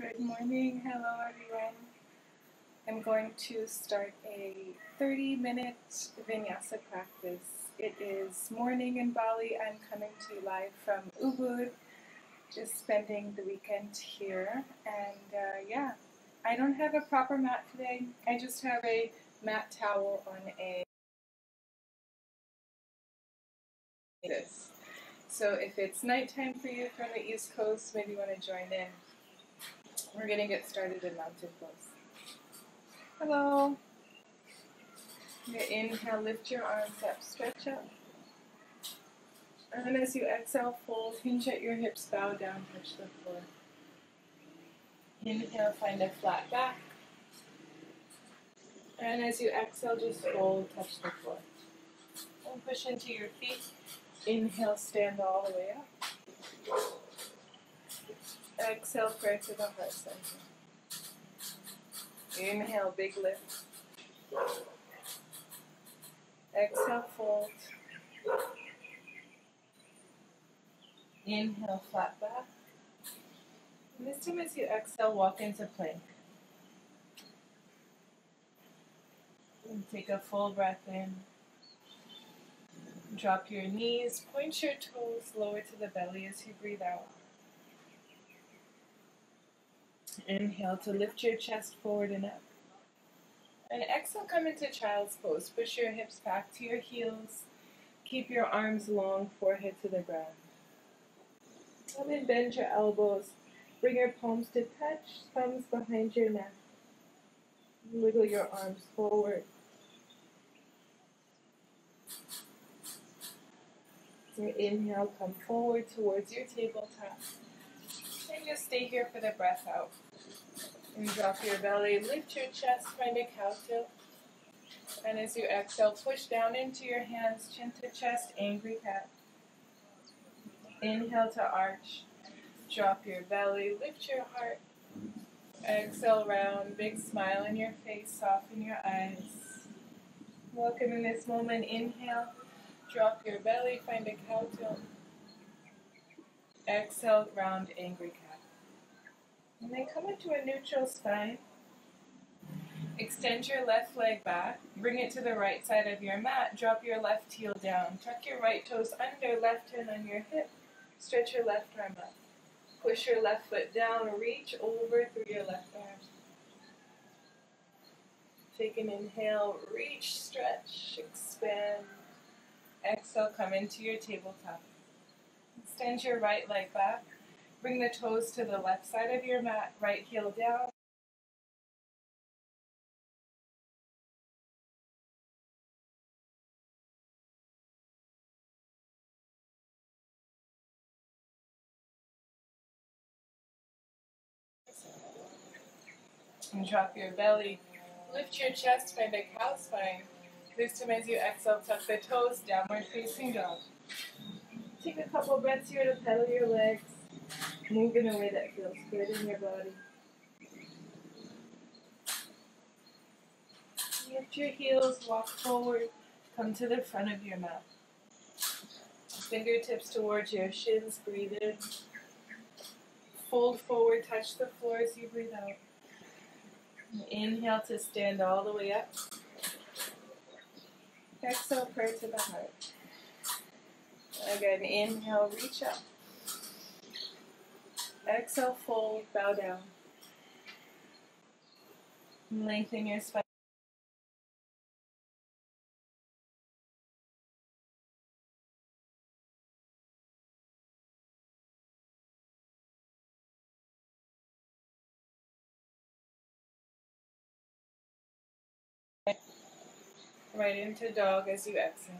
Good morning. Hello, everyone. I'm going to start a 30-minute vinyasa practice. It is morning in Bali. I'm coming to you live from Ubud, just spending the weekend here. And yeah, I don't have a proper mat today. I just have a mat towel on a this. So if it's nighttime for you from the East Coast, maybe you want to join in. We're going to get started in mountain pose. Hello. Inhale, lift your arms up, stretch up. And as you exhale, fold, hinge at your hips, bow down, touch the floor. Inhale, find a flat back. And as you exhale, just fold, touch the floor. And push into your feet. Inhale, stand all the way up. Exhale, prayer to the heart center. Inhale, big lift. Exhale, fold. Inhale, flat back. And this time as you exhale, walk into plank. And take a full breath in. Drop your knees, point your toes, lower to the belly as you breathe out. Inhale to lift your chest forward and up. And exhale, come into child's pose. Push your hips back to your heels. Keep your arms long, forehead to the ground. Come and bend your elbows. Bring your palms to touch, thumbs behind your neck. Wiggle your arms forward. So inhale, come forward towards your tabletop. And just stay here for the breath out. And drop your belly, lift your chest, find a cow tilt. And as you exhale, push down into your hands, chin to chest, angry cat. Inhale to arch. Drop your belly, lift your heart. Exhale, round, big smile on your face, soften your eyes. Welcome in this moment. Inhale, drop your belly, find a cow tilt. Exhale, round, angry cat. And then come into a neutral spine. Extend your left leg back. Bring it to the right side of your mat. Drop your left heel down. Tuck your right toes under, left hand on your hip. Stretch your left arm up. Push your left foot down. Reach over through your left arm. Take an inhale. Reach, stretch, expand. Exhale, come into your tabletop. Extend your right leg back. Bring the toes to the left side of your mat. Right heel down. And drop your belly. Lift your chest, find a cow spine. This time as you exhale, tuck the toes, downward facing dog. Take a couple breaths here to pedal your legs. Move in a way that feels good in your body. Lift your heels, walk forward, come to the front of your mat. Fingertips towards your shins, breathe in. Fold forward, touch the floor as you breathe out. Inhale to stand all the way up. Exhale, prayer to the heart. Again, inhale, reach up. Exhale, fold, bow down. Lengthen your spine. Right into dog as you exhale.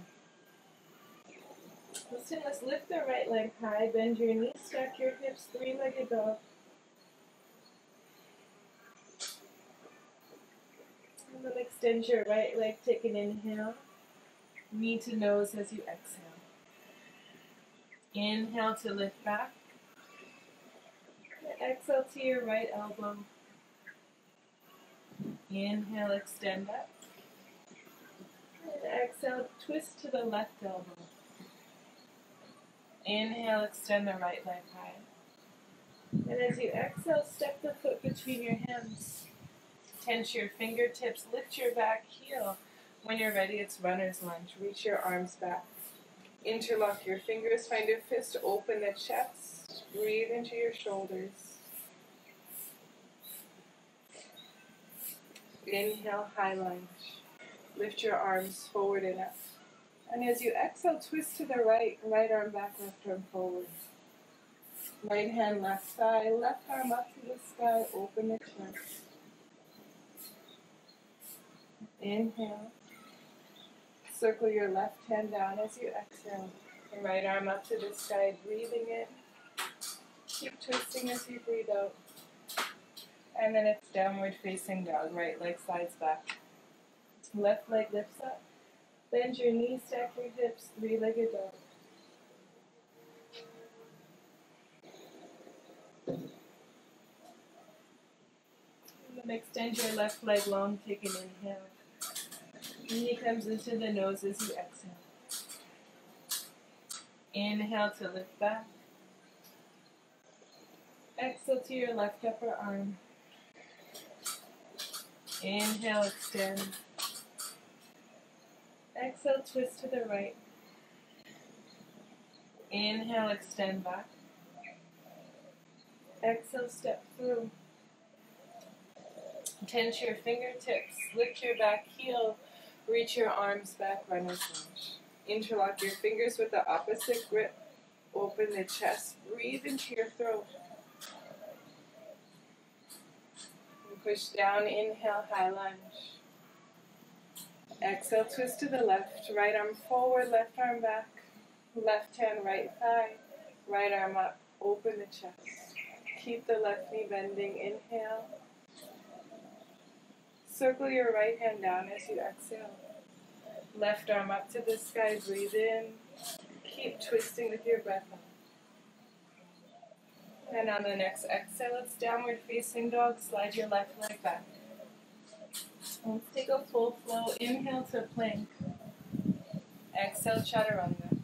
Listen, let's lift the right leg high, bend your knees, stack your hips, three-legged dog. And then extend your right leg, take an inhale, knee to nose as you exhale. Inhale to lift back. And exhale to your right elbow. Inhale, extend up. And exhale, twist to the left elbow. Inhale, extend the right leg high. And as you exhale, step the foot between your hands. Tense your fingertips, lift your back heel. When you're ready, it's runner's lunge. Reach your arms back. Interlock your fingers, find your fist, open the chest. Breathe into your shoulders. Inhale, high lunge. Lift your arms forward and up. And as you exhale, twist to the right, right arm back, left arm forward. Right hand, left thigh, left arm up to the sky, open the chest. Inhale. Circle your left hand down as you exhale. And right arm up to the sky, breathing in. Keep twisting as you breathe out. And then it's downward facing dog. Right leg slides back. Left leg lifts up. Bend your knees, stack your hips, three-legged dog. And then extend your left leg long, take an inhale. Knee comes into the nose as you exhale. Inhale to lift back. Exhale to your left upper arm. Inhale, extend. Exhale, twist to the right. Inhale, extend back. Exhale, step through. Tense your fingertips, lift your back heel, reach your arms back, runner's lunge. Interlock your fingers with the opposite grip. Open the chest, breathe into your throat. And push down, inhale, high lunge. Exhale, twist to the left, right arm forward, left arm back. Left hand, right thigh, right arm up, open the chest. Keep the left knee bending, inhale. Circle your right hand down as you exhale. Left arm up to the sky, breathe in. Keep twisting with your breath out. And on the next exhale, it's downward facing dog. Slide your left leg back. Let's take a full flow. Inhale to plank. Exhale, chaturanga.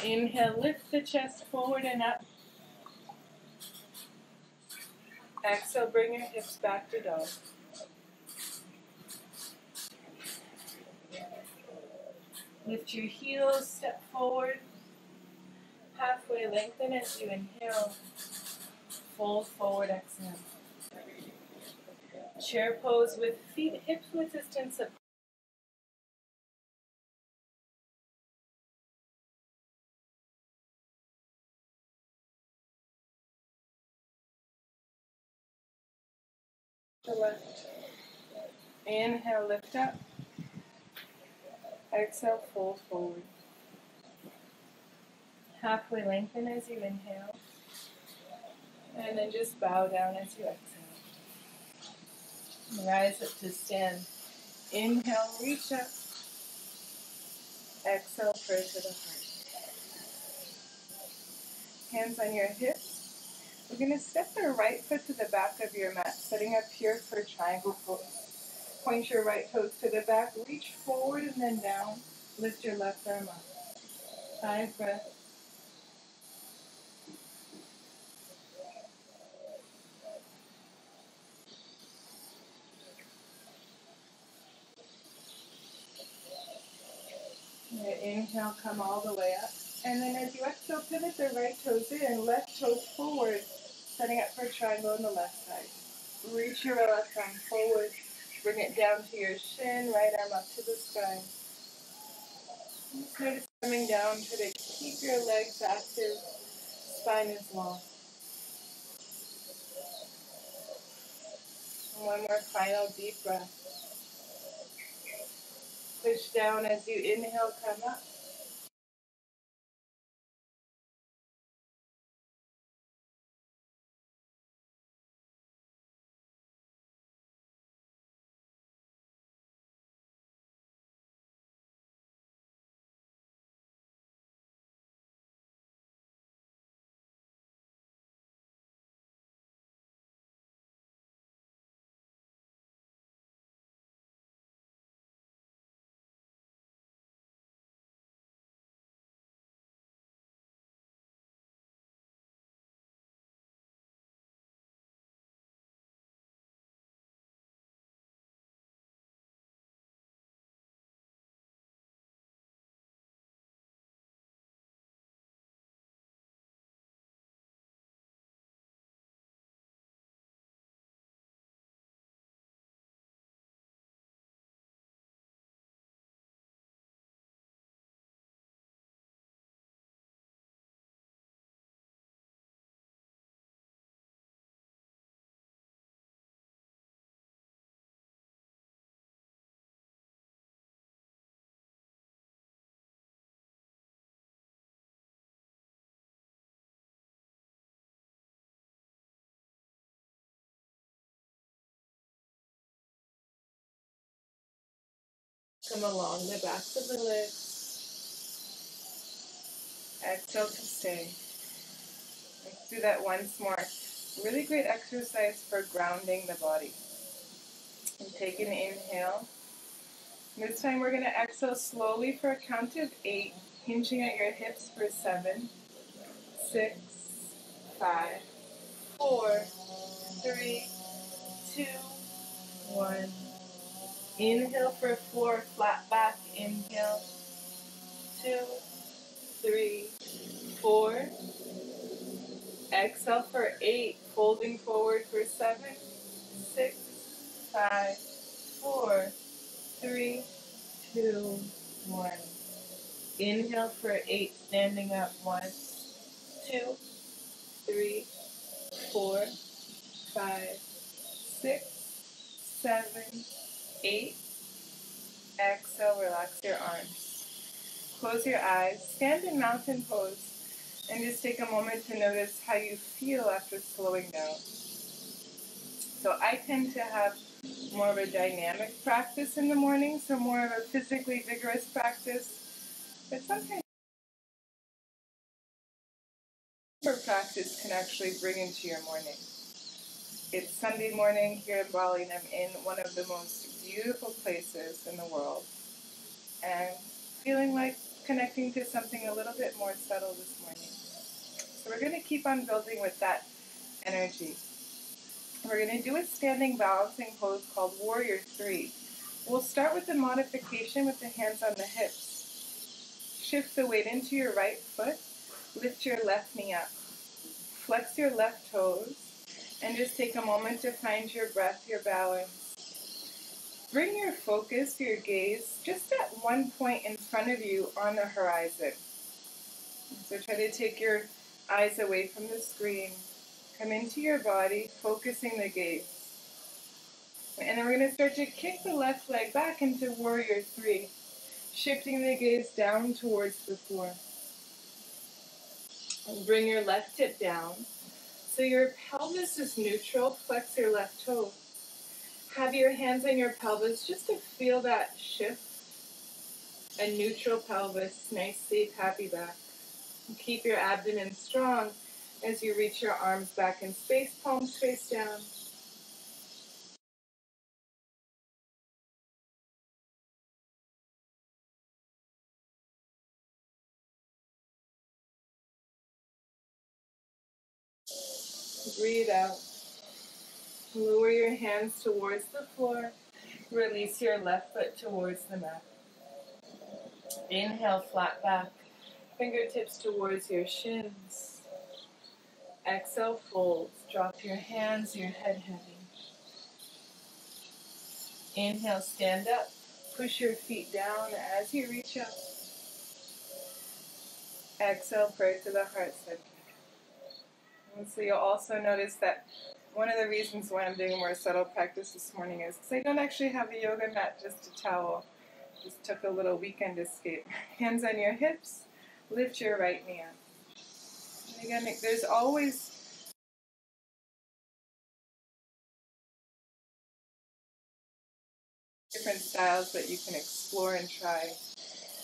Inhale, lift the chest forward and up. Exhale, bring your hips back to dog. Lift your heels, step forward. Halfway lengthen as you inhale. Fold forward, exhale. Chair pose with feet hips width distance apart. To left. Inhale, lift up. Exhale, fold forward. Halfway lengthen as you inhale. And then just bow down as you exhale. Rise up to stand. Inhale, reach up. Exhale, pray to the heart. Hands on your hips. We're going to step the right foot to the back of your mat, setting up here for triangle pose. Point your right toes to the back, reach forward and then down. Lift your left arm up. 5 breaths. Inhale, come all the way up. And then as you exhale, pivot the right toes in, left toes forward, setting up for a triangle on the left side. Reach your left arm forward, bring it down to your shin, right arm up to the sky. Just notice coming down, try to keep your legs active, spine is long. And one more final deep breath. Push down as you inhale, come up. Come along the backs of the legs. Exhale to stay. Let's do that once more. Really great exercise for grounding the body. And take an inhale. This time we're going to exhale slowly for a count of 8, hinging at your hips for 7, 6, 5, 4, 3, 2, 1. Inhale for 4, flat back. Inhale. 2, 3, 4. Exhale for 8, folding forward for 7, 6, 5, 4, 3, 2, 1. Inhale for 8, standing up. 1, 2, 3, 4, 5, 6, 7, 8. Exhale, relax your arms. Close your eyes, stand in mountain pose, and just take a moment to notice how you feel after slowing down. So I tend to have more of a dynamic practice in the morning, so more of a physically vigorous practice, but sometimes practice can actually bring into your morning. It's Sunday morning here in Bali, and I'm in one of the most beautiful places in the world, and feeling like connecting to something a little bit more subtle this morning. So we're going to keep on building with that energy. We're going to do a standing balancing pose called Warrior 3. We'll start with the modification with the hands on the hips. Shift the weight into your right foot. Lift your left knee up. Flex your left toes. And just take a moment to find your breath, your balance. Bring your focus, your gaze, just at one point in front of you on the horizon. So try to take your eyes away from the screen. Come into your body, focusing the gaze. And then we're going to start to kick the left leg back into Warrior 3, shifting the gaze down towards the floor. And bring your left hip down. So your pelvis is neutral. Flex your left toe. Have your hands on your pelvis just to feel that shift. A neutral pelvis, nice, safe, happy back. And keep your abdomen strong as you reach your arms back in space, palms face down. Breathe out. Lower your hands towards the floor. Release your left foot towards the mat. Inhale, flat back. Fingertips towards your shins. Exhale, fold. Drop your hands, your head heavy. Inhale, stand up. Push your feet down as you reach up. Exhale, pray to the heart center. And so you'll also notice that one of the reasons why I'm doing a more subtle practice this morning is because I don't actually have a yoga mat, just a towel. Just took a little weekend escape. Hands on your hips, lift your right knee up. And again, there's always different styles that you can explore and try.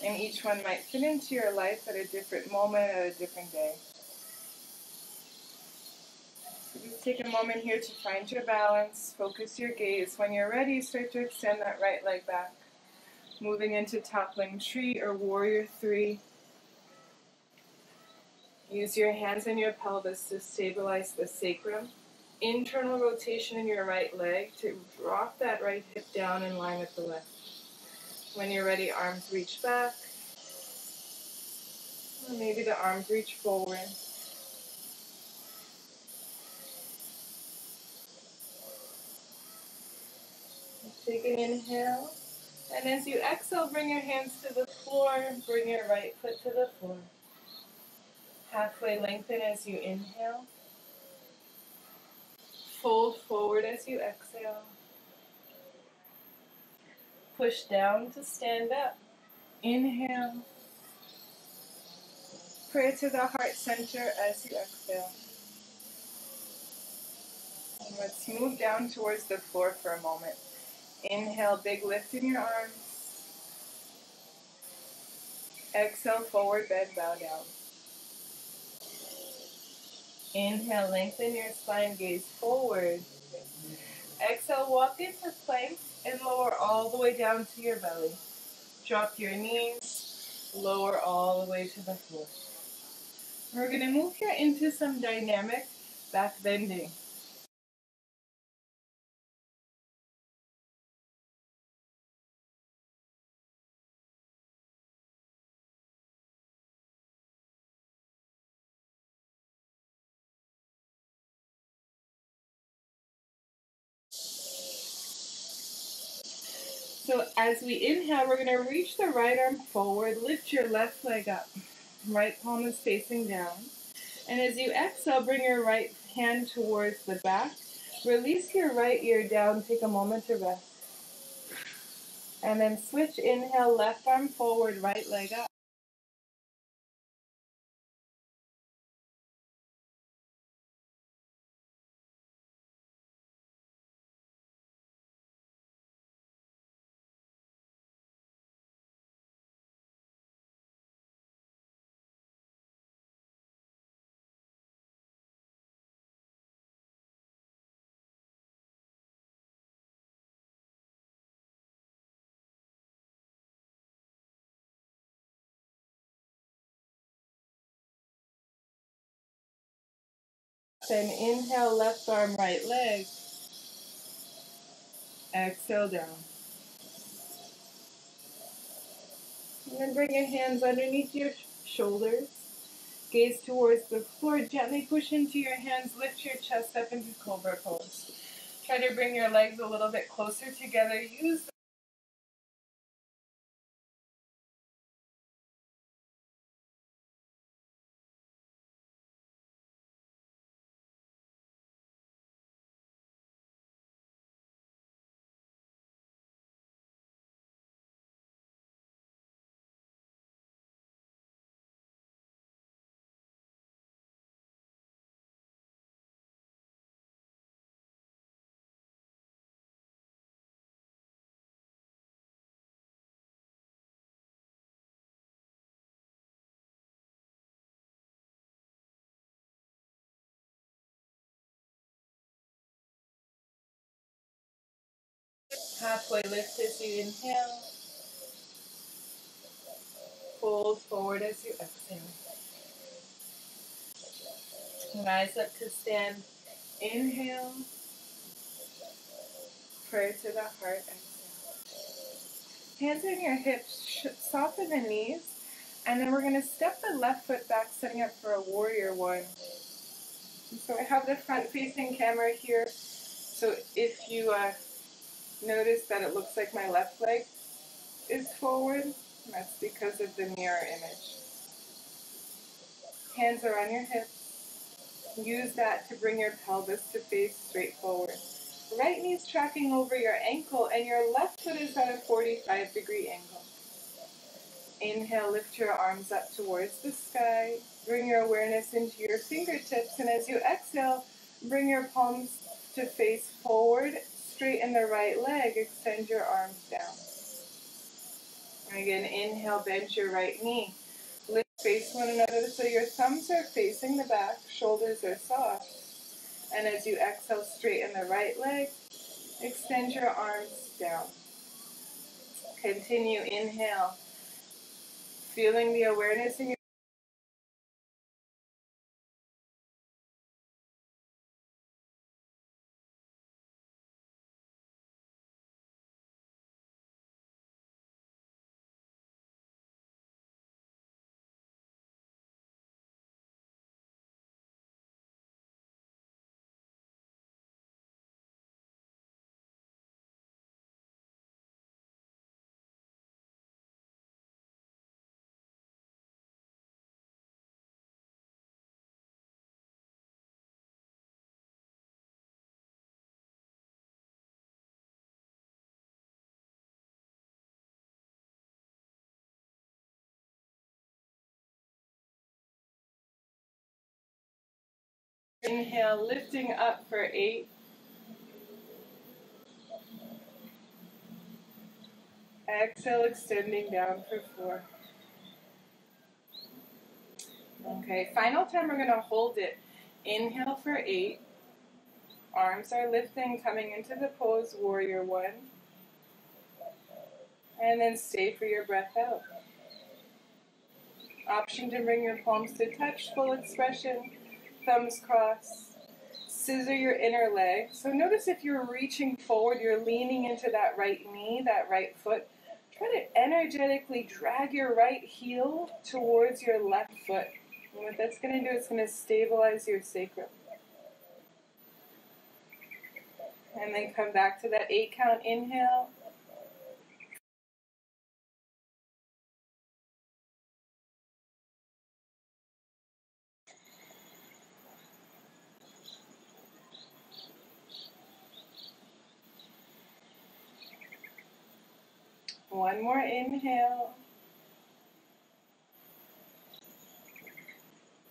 And each one might fit into your life at a different moment, at a different day. So just take a moment here to find your balance, focus your gaze. When you're ready, start to extend that right leg back. Moving into toppling tree or Warrior 3. Use your hands and your pelvis to stabilize the sacrum. Internal rotation in your right leg to drop that right hip down in line with the left. When you're ready, arms reach back. Or maybe the arms reach forward. Take an inhale. And as you exhale, bring your hands to the floor. Bring your right foot to the floor. Halfway lengthen as you inhale. Fold forward as you exhale. Push down to stand up. Inhale. Pray to the heart center as you exhale. And let's move down towards the floor for a moment. Inhale, big lift in your arms. Exhale, forward bend, bow down. Inhale, lengthen your spine, gaze forward. Exhale, walk into plank and lower all the way down to your belly. Drop your knees, lower all the way to the floor. We're going to move here into some dynamic back bending. So as we inhale, we're going to reach the right arm forward, lift your left leg up. Right palm is facing down. And as you exhale, bring your right hand towards the back. Release your right ear down, take a moment to rest. And then switch, inhale, left arm forward, right leg up. Then inhale, left arm, right leg. Exhale down. And then bring your hands underneath your shoulders. Gaze towards the floor. Gently push into your hands. Lift your chest up into cobra pose. Try to bring your legs a little bit closer together. Use the halfway lift as you inhale. Fold forward as you exhale. Rise up to stand. Inhale. Prayer to the heart. Exhale. Hands on your hips. Soften the knees. And then we're going to step the left foot back, setting up for a warrior one. And so I have the front-facing camera here. So if you notice that it looks like my left leg is forward, that's because of the mirror image. Hands are on your hips. Use that to bring your pelvis to face straight forward. Right knee's tracking over your ankle, and your left foot is at a 45-degree angle. Inhale, lift your arms up towards the sky. Bring your awareness into your fingertips, and as you exhale, bring your palms to face forward. Straighten the right leg. Extend your arms down. And again, inhale, bend your right knee. Lift, face one another so your thumbs are facing the back, shoulders are soft. And as you exhale, straighten the right leg. Extend your arms down. Continue, inhale. Feeling the awareness in your inhale, lifting up for 8. Exhale, extending down for 4. Okay, final time we're going to hold it. Inhale for 8. Arms are lifting, coming into the pose, warrior 1. And then stay for your breath out. Option to bring your palms to touch, full expression, thumbs crossed. Scissor your inner leg. So notice if you're reaching forward, you're leaning into that right knee, that right foot. Try to energetically drag your right heel towards your left foot. And what that's going to do is going to stabilize your sacrum. And then come back to that 8 count inhale. One more inhale.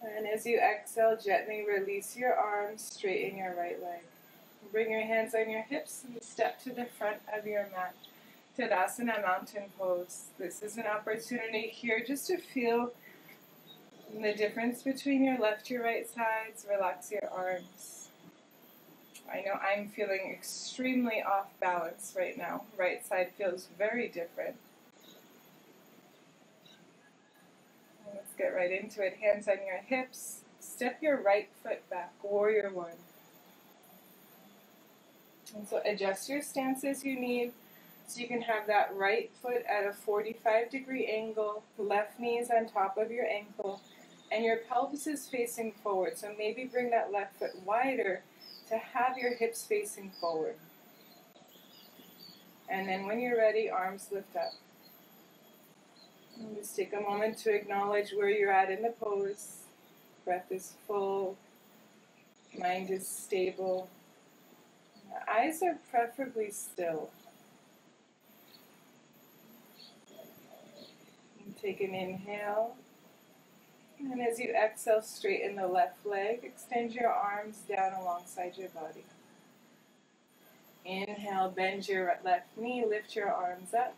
And as you exhale, gently release your arms, straighten your right leg. Bring your hands on your hips and step to the front of your mat. Tadasana, mountain pose. This is an opportunity here just to feel the difference between your left and your right sides. Relax your arms. I know I'm feeling extremely off balance right now. Right side feels very different. Let's get right into it. Hands on your hips. Step your right foot back. Warrior 1. And so adjust your stance as you need. So you can have that right foot at a 45-degree angle, left knee is on top of your ankle, and your pelvis is facing forward. So maybe bring that left foot wider to have your hips facing forward. And then when you're ready, arms lift up. And just take a moment to acknowledge where you're at in the pose. Breath is full, mind is stable. The eyes are preferably still. Take an inhale, and as you exhale, straighten the left leg, extend your arms down alongside your body. Inhale, bend your left knee, lift your arms up.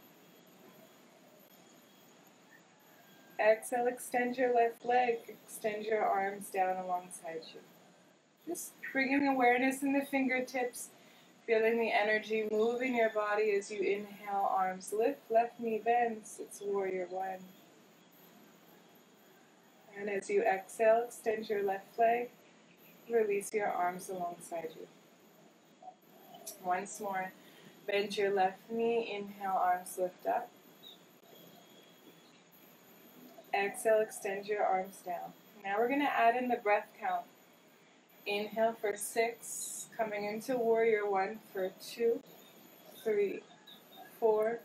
Exhale, extend your left leg, extend your arms down alongside you. Just bringing awareness in the fingertips, feeling the energy move in your body as you inhale, arms lift, left knee bends. It's warrior 1. And as you exhale, extend your left leg, release your arms alongside you. Once more, bend your left knee, inhale, arms lift up. Exhale, extend your arms down. Now we're going to add in the breath count. Inhale for 6, coming into warrior 1 for 2, 3, 4,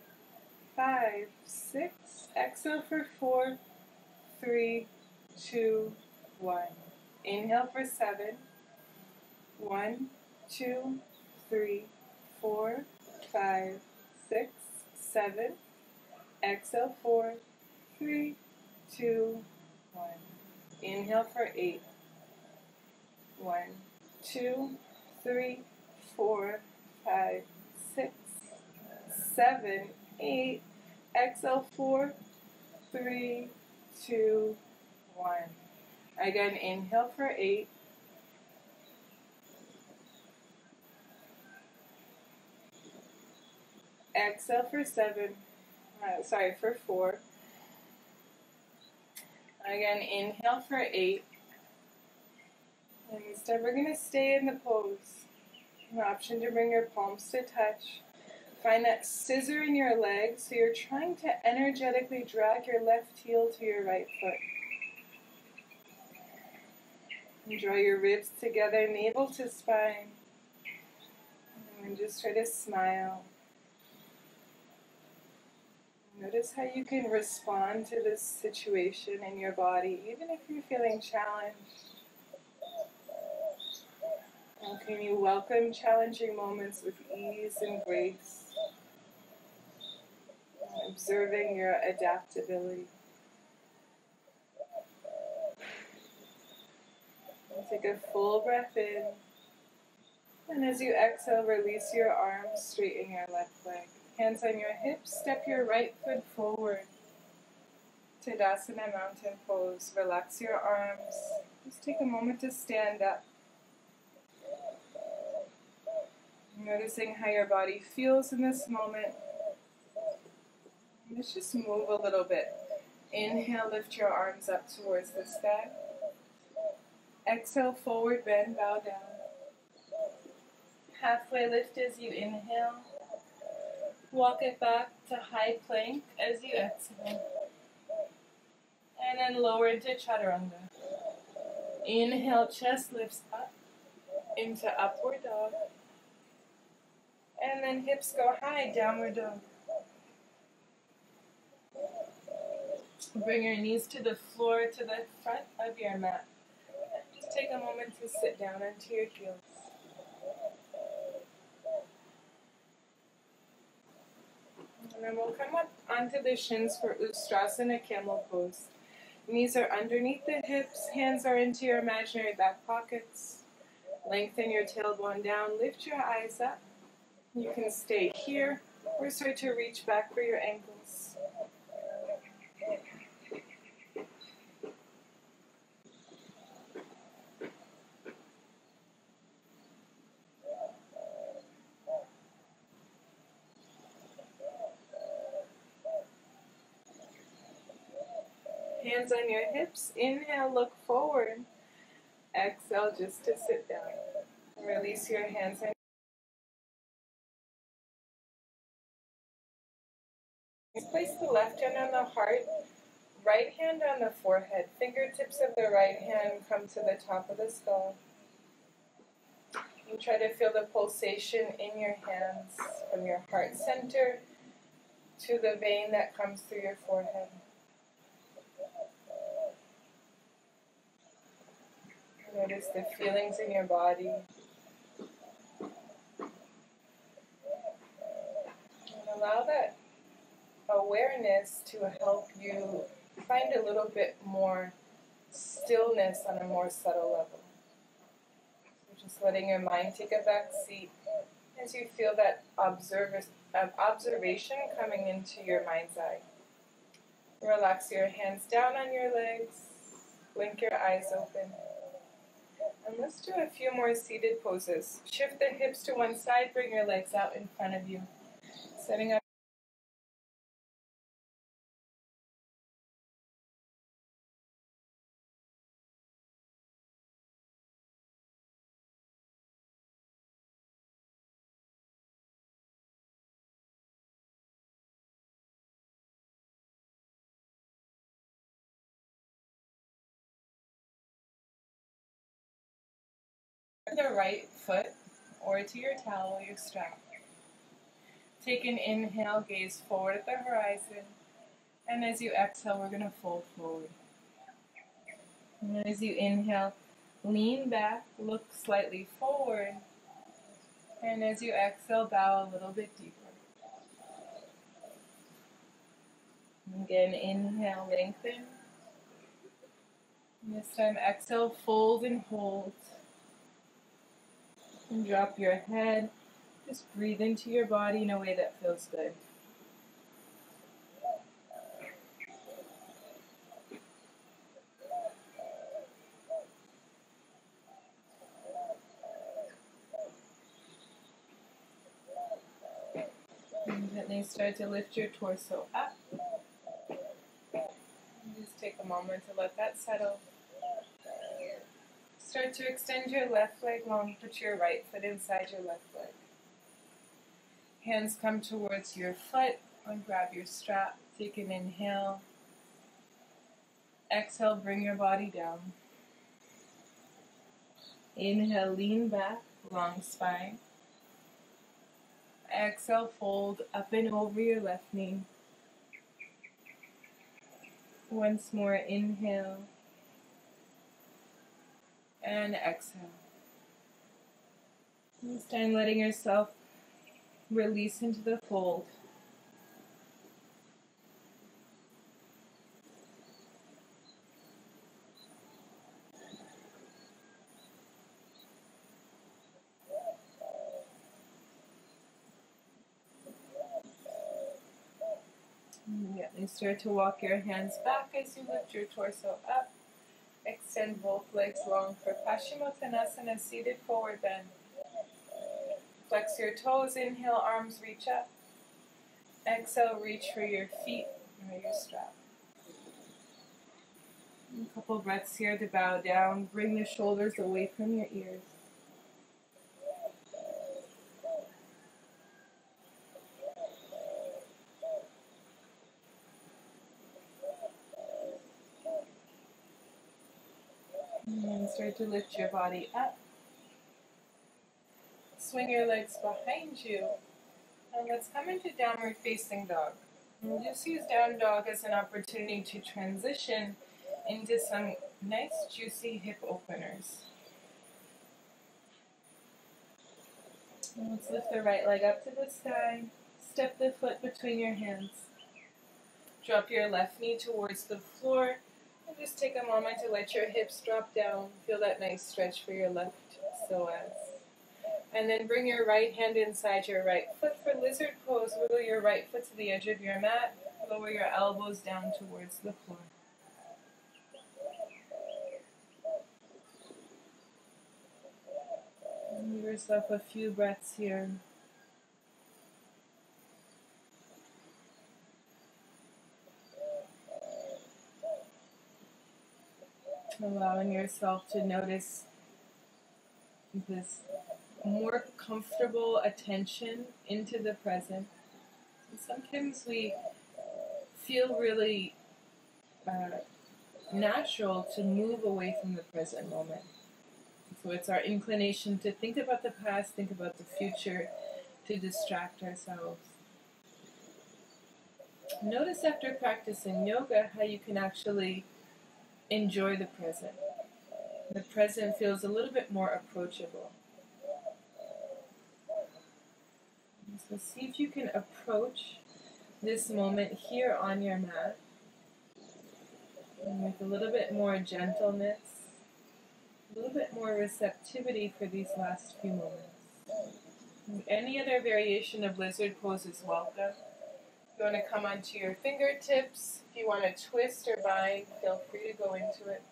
5, 6. Exhale for 4, 3, 2, 1. Inhale for 7. 1, 2, 3, 4, 5, 6, 7. Exhale 4, 3, 2, 1. Inhale for 8. 1, 2, 3, 4, 5, 6, 7, 8. Exhale 4, 3, 2, 1. Again, inhale for 8. Exhale for 4. Again, inhale for 8. And instead we're going to stay in the pose. An option to bring your palms to touch. Find that scissor in your leg, so you're trying to energetically drag your left heel to your right foot. And draw your ribs together, navel to spine. And just try to smile. Notice how you can respond to this situation in your body, even if you're feeling challenged. And can you welcome challenging moments with ease and grace, observing your adaptability. And take a full breath in, and as you exhale, release your arms, straighten your left leg. Hands on your hips, step your right foot forward. Tadasana mountain pose. Relax your arms. Just take a moment to stand up. Noticing how your body feels in this moment. Let's just move a little bit. Inhale, lift your arms up towards the sky. Exhale, forward bend, bow down. Halfway lift as you inhale. Walk it back to high plank as you exhale. And then lower into chaturanga. Inhale, chest lifts up into upward dog. And then hips go high, downward dog. Bring your knees to the floor, to the front of your mat. Just take a moment to sit down onto your heels. And then we'll come up onto the shins for Ustrasana camel pose. Knees are underneath the hips, hands are into your imaginary back pockets. Lengthen your tailbone down, lift your eyes up. You can stay here or start to reach back for your ankles. Hands on your hips. Inhale, look forward. Exhale, just to sit down. Release your hands on. Place the left hand on the heart, right hand on the forehead. Fingertips of the right hand come to the top of the skull. And try to feel the pulsation in your hands from your heart center to the vein that comes through your forehead. Notice the feelings in your body. And allow that awareness to help you find a little bit more stillness on a more subtle level. So just letting your mind take a back seat as you feel that observation coming into your mind's eye. Relax your hands down on your legs. Blink your eyes open. And let's do a few more seated poses. Shift the hips to one side, bring your legs out in front of you. Setting up the right foot or to your towel, your strap. Take an inhale, gaze forward at the horizon. And as you exhale, we're going to fold forward. And as you inhale, lean back, look slightly forward. And as you exhale, bow a little bit deeper. Again, inhale, lengthen. And this time, exhale, fold and hold. And drop your head. Just breathe into your body in a way that feels good. And gently start to lift your torso up. And just take a moment to let that settle. Start to extend your left leg long. Put your right foot inside your left leg. Hands come towards your foot and grab your strap. Take an inhale. Exhale, bring your body down. Inhale, lean back, long spine. Exhale, fold up and over your left knee. Once more, inhale. And exhale. This time letting yourself release into the fold. Yeah. And start to walk your hands back as you lift your torso up. Extend both legs long for Paschimottanasana, seated forward bend. Flex your toes, inhale, arms reach up. Exhale, reach for your feet or your strap. A couple breaths here to bow down. Bring the shoulders away from your ears. And then start to lift your body up. Swing your legs behind you. And let's come into downward facing dog. And just use down dog as an opportunity to transition into some nice juicy hip openers. And let's lift the right leg up to the sky. Step the foot between your hands. Drop your left knee towards the floor. And just take a moment to let your hips drop down. Feel that nice stretch for your left psoas. And then bring your right hand inside your right foot for lizard pose. Wiggle your right foot to the edge of your mat. Lower your elbows down towards the floor. And give yourself a few breaths here. Allowing yourself to notice this more comfortable attention into the present. And sometimes we feel really natural to move away from the present moment. So it's our inclination to think about the past, think about the future, to distract ourselves. Notice after practicing yoga how you can actually enjoy the present. The present feels a little bit more approachable. So see if you can approach this moment here on your mat and with a little bit more gentleness, a little bit more receptivity for these last few moments. And any other variation of lizard pose is welcome. If you want to come onto your fingertips, if you want to twist or bind, feel free to go into it.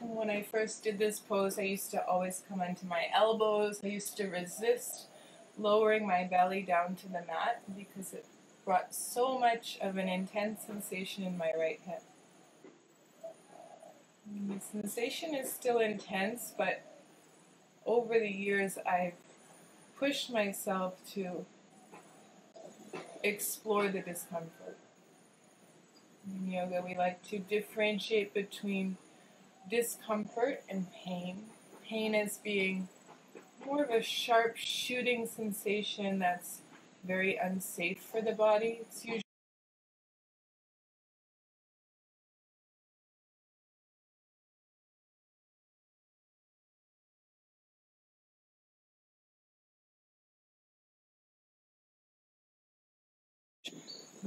When I first did this pose, I used to always come onto my elbows. I used to resist lowering my belly down to the mat because it brought so much of an intense sensation in my right hip. And the sensation is still intense, but over the years I've pushed myself to explore the discomfort. In yoga, we like to differentiate between discomfort and pain. Pain as being more of a sharp shooting sensation that's very unsafe for the body. It's usually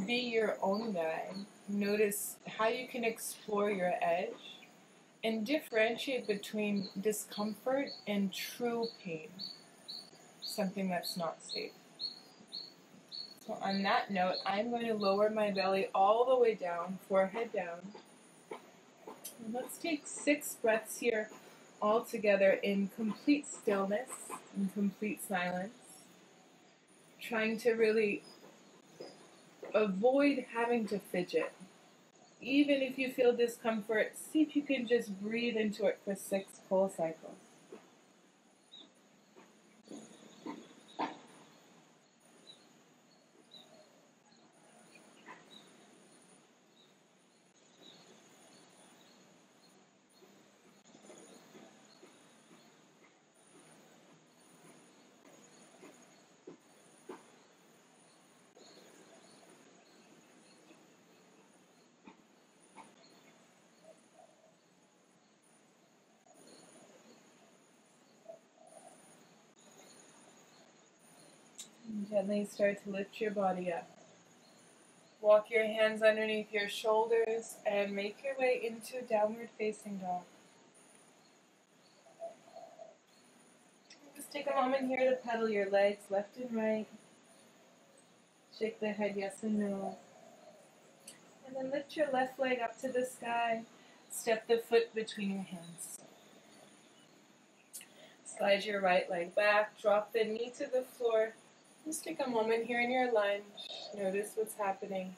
be your own guide. Notice how you can explore your edge and differentiate between discomfort and true pain, something that's not safe. So on that note, I'm going to lower my belly all the way down, forehead down. And let's take 6 breaths here all together in complete stillness, in complete silence, trying to really avoid having to fidget. Even if you feel discomfort, see if you can just breathe into it for 6 full cycles. Gently start to lift your body up. Walk your hands underneath your shoulders and make your way into downward facing dog. Just take a moment here to pedal your legs left and right. Shake the head yes and no. And then lift your left leg up to the sky. Step the foot between your hands. Slide your right leg back. Drop the knee to the floor. Just take a moment here in your lunge. Notice what's happening.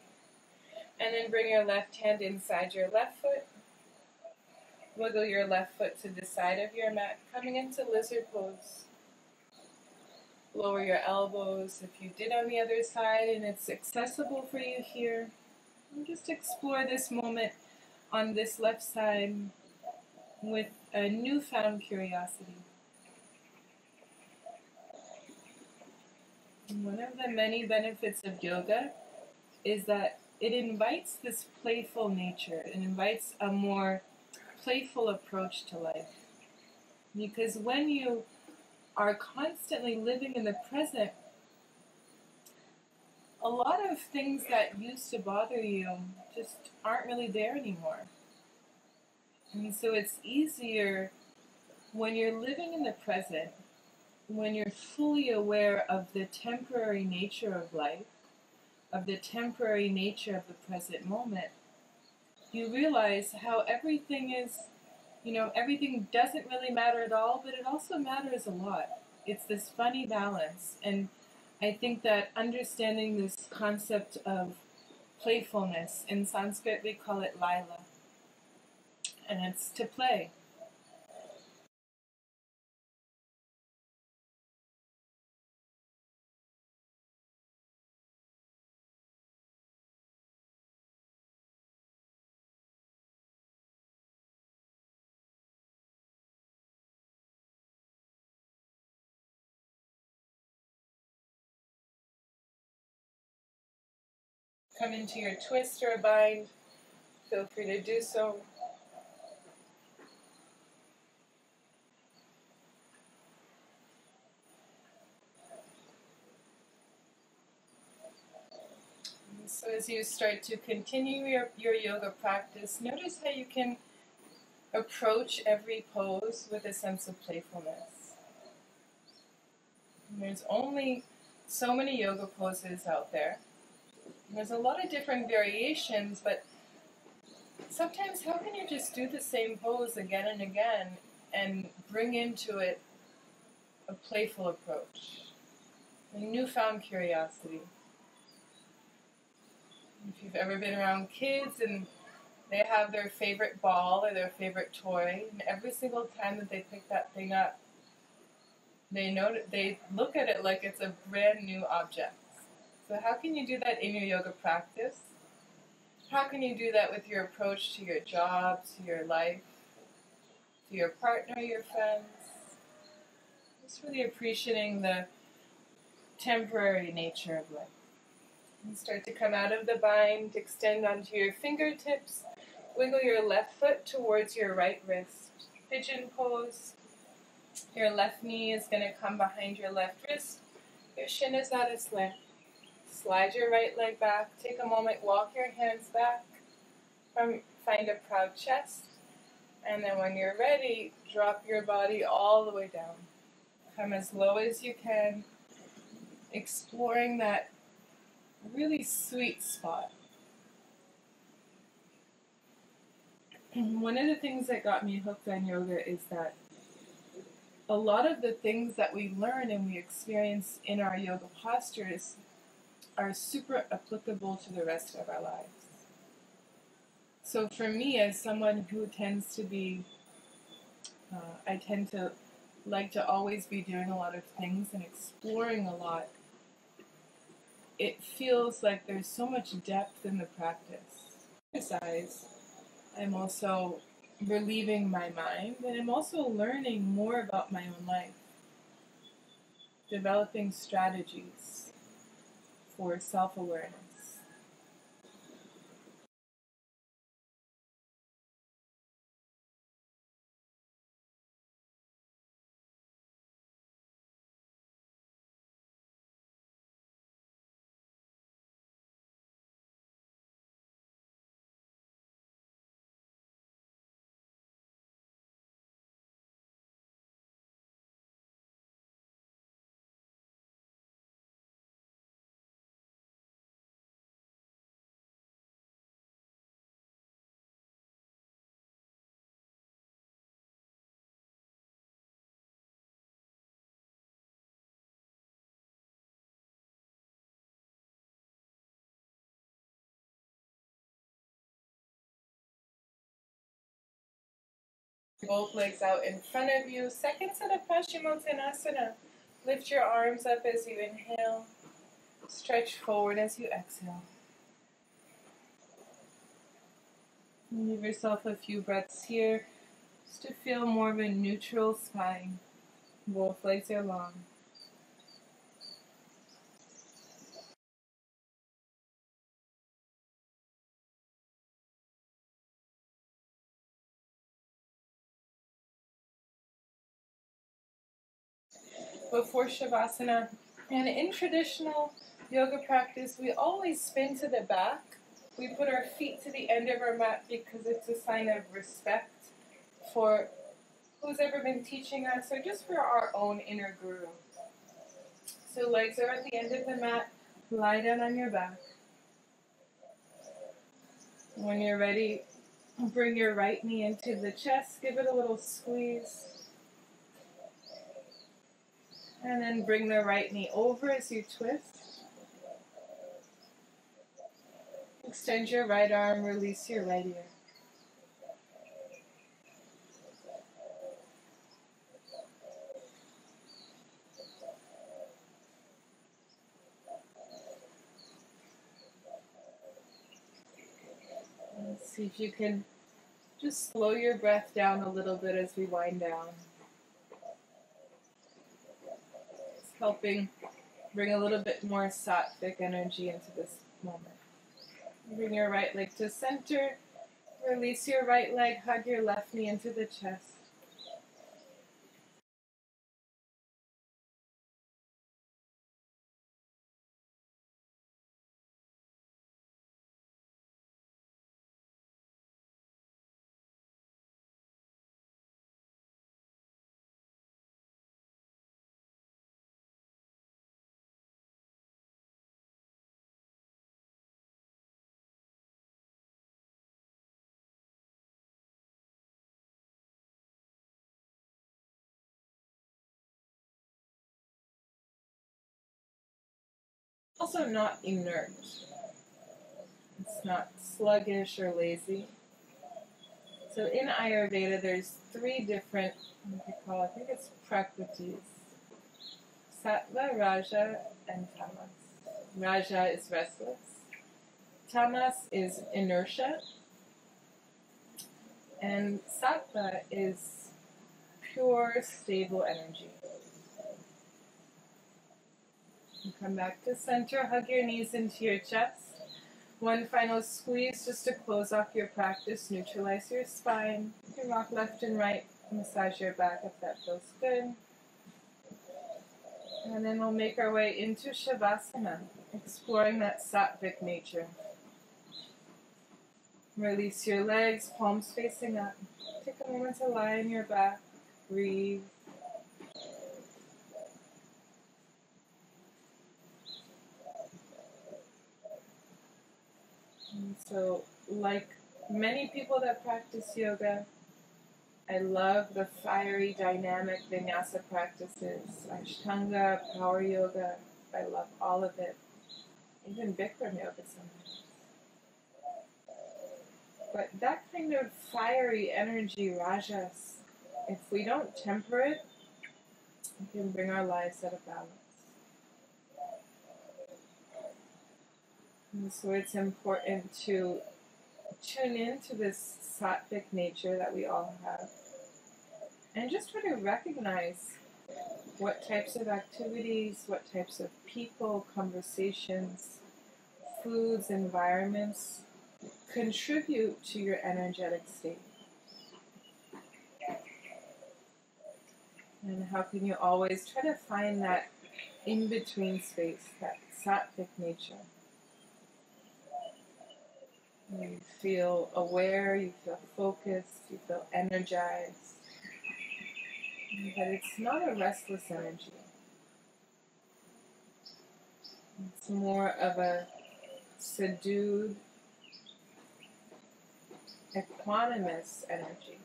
And then bring your left hand inside your left foot. Wiggle your left foot to the side of your mat, coming into lizard pose. Lower your elbows if you did on the other side and it's accessible for you here. And just explore this moment on this left side with a newfound curiosity. And one of the many benefits of yoga is that it invites this playful nature. It invites a more playful approach to life. Because when you are constantly living in the present, a lot of things that used to bother you just aren't really there anymore. And so it's easier when you're living in the present, when you're fully aware of the temporary nature of life, of the temporary nature of the present moment, you realize how everything is, everything doesn't really matter at all, but it also matters a lot. It's this funny balance. And I think that understanding this concept of playfulness, in Sanskrit we call it LILA, and it's to play. Come into your twist or bind. Feel free to do so. So as you start to continue your yoga practice, notice how you can approach every pose with a sense of playfulness. And there's only so many yoga poses out there. And there's a lot of different variations, but sometimes how can you just do the same pose again and again and bring into it a playful approach, a newfound curiosity? If you've ever been around kids and they have their favorite ball or their favorite toy, and every single time that they pick that thing up, they look at it like it's a brand new object. So how can you do that in your yoga practice? How can you do that with your approach to your job, to your life, to your partner, your friends? Just really appreciating the temporary nature of life. And start to come out of the bind, extend onto your fingertips, wiggle your left foot towards your right wrist. Pigeon pose. Your left knee is going to come behind your left wrist. Your shin is at a slant. Slide your right leg back. Take a moment, walk your hands back. Find a proud chest. And then when you're ready, drop your body all the way down. Come as low as you can, exploring that really sweet spot. One of the things that got me hooked on yoga is that a lot of the things that we learn and we experience in our yoga postures are super applicable to the rest of our lives. So for me, as someone who tends to be, I tend to like to always be doing a lot of things and exploring a lot, it feels like there's so much depth in the practice. Besides, I'm also relieving my mind, and I'm also learning more about my own life, developing strategies for self-awareness. Both legs out in front of you. Second set of Paschimottanasana. Lift your arms up as you inhale. Stretch forward as you exhale. Give yourself a few breaths here just to feel more of a neutral spine. Both legs are long. Before Shavasana, and in traditional yoga practice, we always spin to the back. We put our feet to the end of our mat because it's a sign of respect for who's ever been teaching us, or just for our own inner guru. So legs are at the end of the mat. Lie down on your back. When you're ready, bring your right knee into the chest. Give it a little squeeze. And then bring the right knee over as you twist. Extend your right arm, release your right ear. Let's see if you can just slow your breath down a little bit as we wind down. It's helping bring a little bit more sattvic energy into this moment. Bring your right leg to center. Release your right leg. Hug your left knee into the chest. Also not inert. It's not sluggish or lazy. So in Ayurveda, there's 3 different, what do you call it? I think it's prakritis. Sattva, Raja, and Tamas. Raja is restless. Tamas is inertia. And Sattva is pure, stable energy. And come back to center. Hug your knees into your chest. One final squeeze just to close off your practice. Neutralize your spine. You can rock left and right. Massage your back if that feels good. And then we'll make our way into Shavasana, exploring that sattvic nature. Release your legs, palms facing up. Take a moment to lie on your back. Breathe. And so, like many people that practice yoga, I love the fiery, dynamic vinyasa practices, Ashtanga, power yoga. I love all of it. Even Bikram yoga sometimes. But that kind of fiery energy, rajas, if we don't temper it, we can bring our lives out of balance. And so it's important to tune into this sattvic nature that we all have. And just try to recognize what types of activities, what types of people, conversations, foods, environments contribute to your energetic state. And how can you always try to find that in-between space, that sattvic nature. You feel aware, you feel focused, you feel energized. But it's not a restless energy. It's more of a subdued, equanimous energy.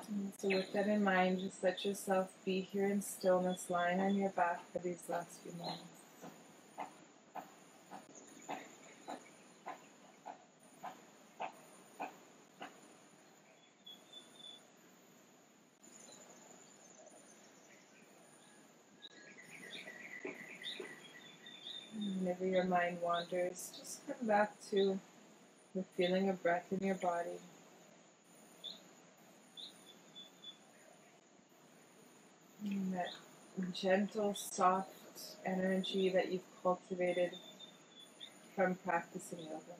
And so with that in mind, just let yourself be here in stillness, lying on your back for these last few moments. whenever your mind wanders, just come back to the feeling of breath in your body. And that gentle, soft energy that you've cultivated from practicing yoga.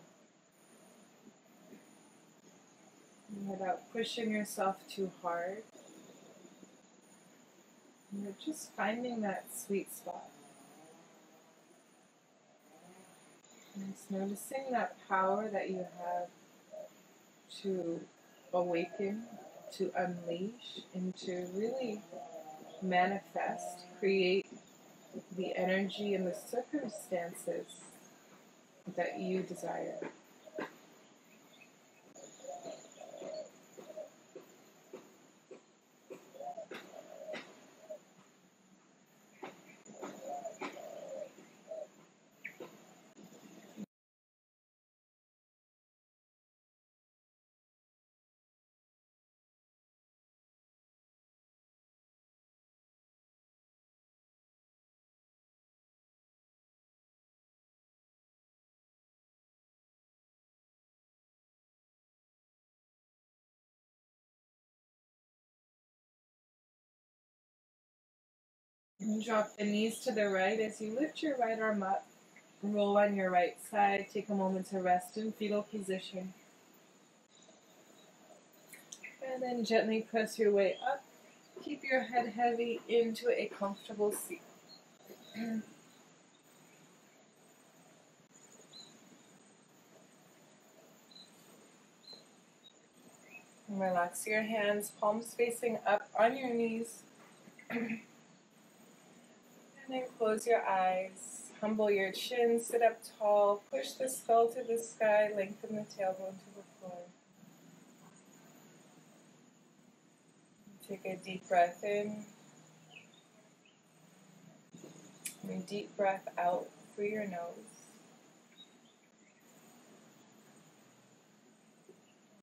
And without pushing yourself too hard, you're just finding that sweet spot. And just noticing that power that you have to awaken, to unleash, and to really manifest, create the energy and the circumstances that you desire. And drop the knees to the right as you lift your right arm up. Roll on your right side. Take a moment to rest in fetal position. And then gently press your way up. Keep your head heavy into a comfortable seat. And relax your hands, palms facing up on your knees. And then close your eyes. Humble your chin, sit up tall, push the skull to the sky, lengthen the tailbone to the floor. Take a deep breath in. And a deep breath out through your nose.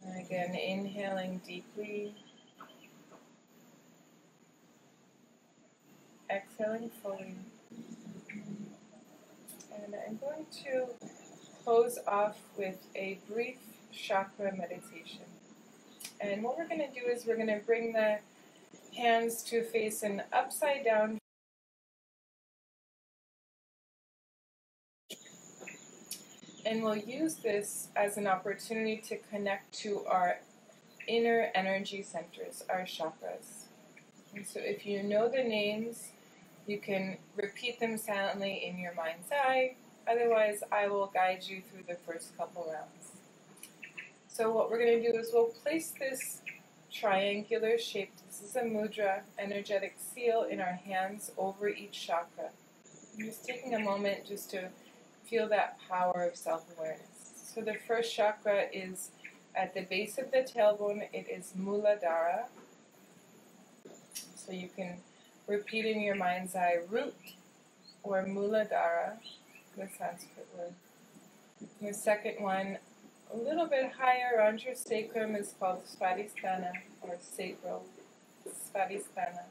And again, inhaling deeply. Exhaling fully. And I'm going to close off with a brief chakra meditation. And what we're going to do is we're going to bring the hands to face an upside down. And we'll use this as an opportunity to connect to our inner energy centers, our chakras. And so if you know the names, you can repeat them silently in your mind's eye. Otherwise, I will guide you through the first couple rounds. So what we're going to do is we'll place this triangular shape, this is a mudra, energetic seal in our hands over each chakra. I'm just taking a moment just to feel that power of self-awareness. So the first chakra is at the base of the tailbone. It is Muladhara. So you can repeat in your mind's eye, root or Muladhara, the Sanskrit word. The second one, a little bit higher around your sacrum, is called Svadhisthana or sacral Svadhisthana.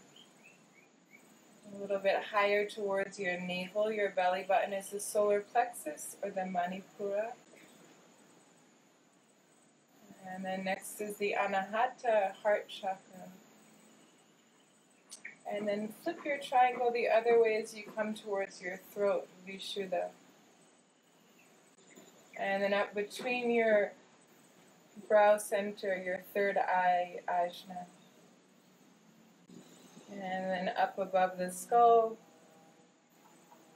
A little bit higher towards your navel, your belly button, is the solar plexus or the Manipura. And then next is the Anahata heart chakra. And then flip your triangle the other way as you come towards your throat, Vishuddha. And then up between your brow center, your third eye, Ajna. And then up above the skull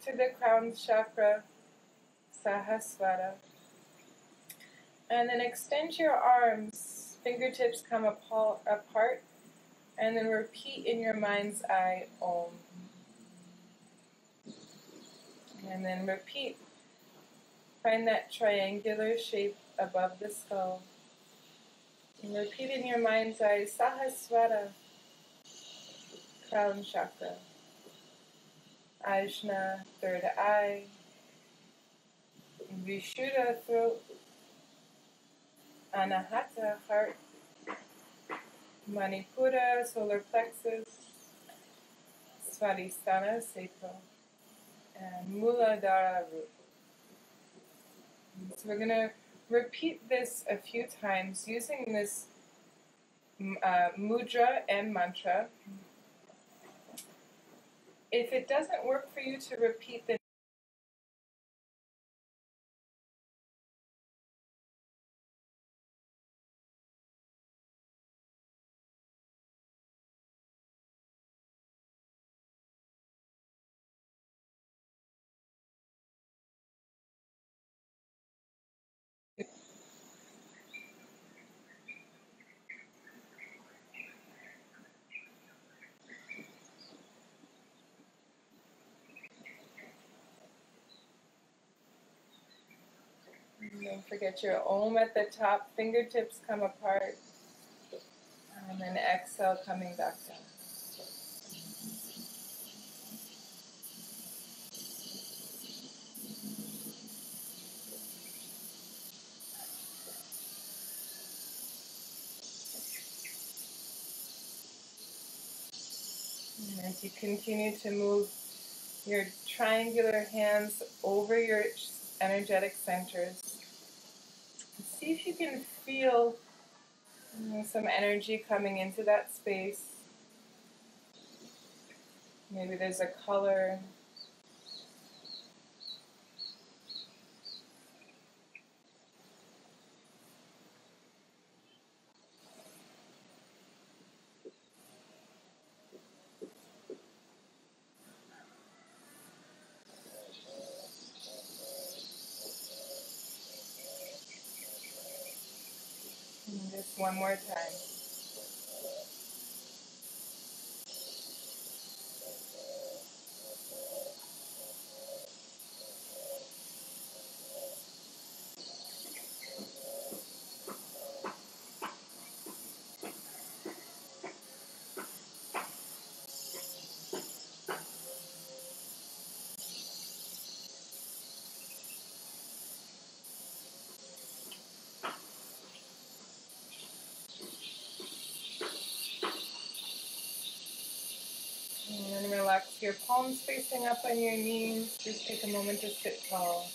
to the crown chakra, Sahasrara. And then extend your arms, fingertips come apart, and then repeat in your mind's eye, Om. And then repeat. Find that triangular shape above the skull. And repeat in your mind's eye, Sahasrara, crown chakra. Ajna, third eye. Vishuddha, throat. Anahata, heart. Manipura, solar plexus. Svadhisthana, sacral. And Muladhara, root. So we're going to repeat this a few times using this mudra and mantra. If it doesn't work for you to repeat the don't forget your Om at the top, fingertips come apart, and then exhale, coming back down. And as you continue to move your triangular hands over your energetic centers, see if you can feel some energy coming into that space. Maybe there's a color. And just one more time. And then relax your palms facing up on your knees. Just take a moment to sit tall.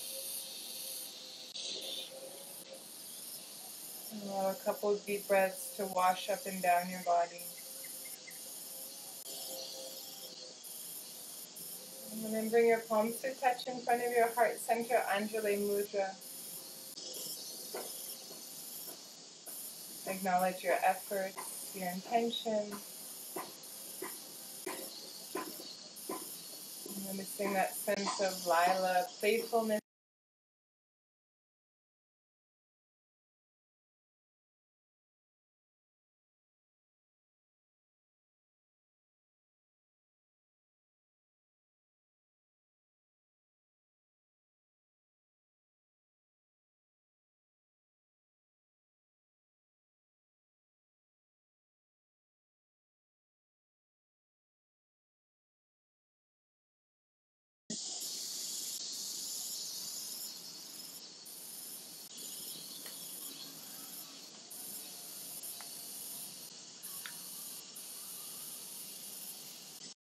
Allow a couple of deep breaths to wash up and down your body. And then bring your palms to touch in front of your heart center, Anjali Mudra. Acknowledge your efforts, your intention. Noticing that sense of LILA, playfulness